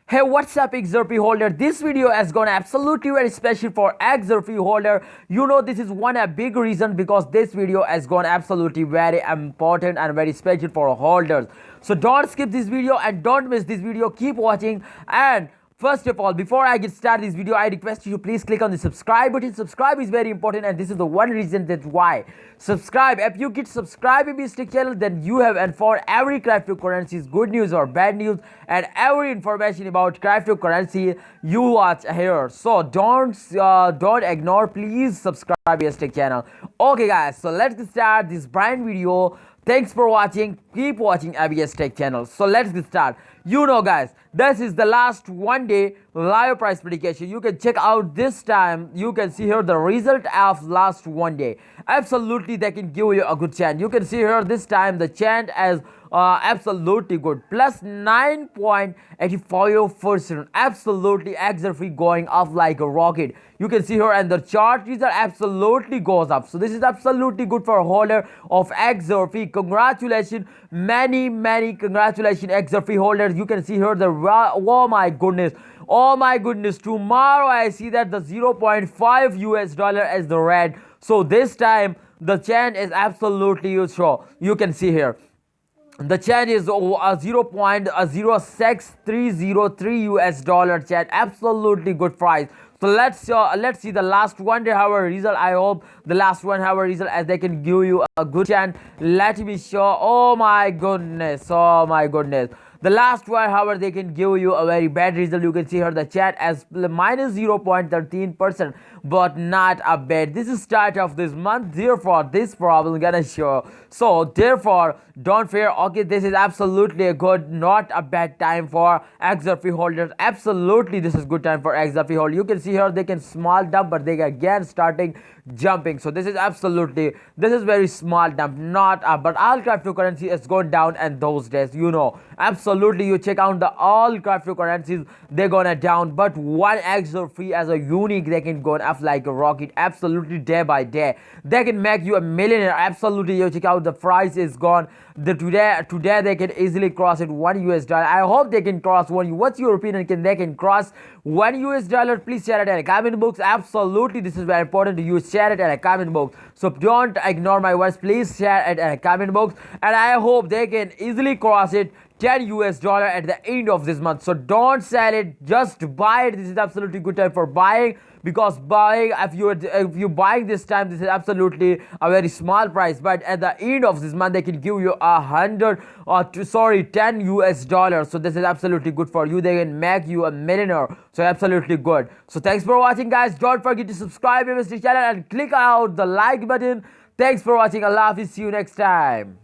Hey, what's up, Xrp holder? This video has gone absolutely very special for Xrp holder. You know, this is one a big reason because this video has gone absolutely very important and very special for holders. So don't skip this video and don't miss this video. Keep watching. And first of all, before I get started this video, I request you to please click on the subscribe button. Subscribe is very important, and this is the one reason that why. Subscribe. If you get subscribe in this channel, then you have, and for every cryptocurrencies, good news or bad news, and every information about cryptocurrency, you watch here. So don't ignore. Please subscribe this channel. Okay, guys. So let's get start this brand video. Thanks for watching. Keep watching ABS Tech channel. So let's get started. You know, guys, this is the last one day live price prediction. You can check out this time. You can see here the result of last one day. Absolutely, they can give you a good chance. You can see here this time the chant as absolutely good, plus 9.85%. Absolutely, XRP going up like a rocket. You can see here, and the chart result absolutely goes up. So this is absolutely good for a holder of XRP. Congratulations, many congratulations, XRP holders. You can see here the oh my goodness. Tomorrow I see that the 0.5 US dollar as the red. So this time the chant is absolutely useful. You can see here the chant is 0.06303 US dollar chant. Absolutely good price. So let's see the last 1 hour result. I hope the last 1 hour result as they can give you a good chant. Let me show. Oh my goodness. The last 1 hour they can give you a very bad result. You can see here the chat as minus 0.13%, but not a bad. This is start of this month, therefore this problem gonna show. So therefore don't fear. Okay, this is absolutely a good, not a bad time for XRP holders. Absolutely, this is good time for XRP holders. You can see here they can small dump, but they again starting jumping. So this is very small dump, not up, but all cryptocurrency is going down, and those days, you know, absolutely, you check out the all cryptocurrencies, they're gonna down, but one XRP as a unique, they can go up like a rocket. Absolutely, day by day they can make you a millionaire. Absolutely, you check out the price is gone. Today they can easily cross it $1 US. I hope they can cross one. What's your opinion? They can cross $1 US? Please share it in the comment box. Absolutely, this is very important. You share it in the comment box. So don't ignore my words. Please share it in the comment box, and I hope they can easily cross it $10 US at the end of this month. So don't sell it, just buy it. This is absolutely good time for buying, because buying, if you buying this time, this is absolutely a very small price, but at the end of this month they can give you 10 US dollars. So this is absolutely good for you. They can make you a millionaire. So absolutely good. So thanks for watching, guys. Don't forget to subscribe to this channel and click out the like button. Thanks for watching. Allah Hafiz. See you next time.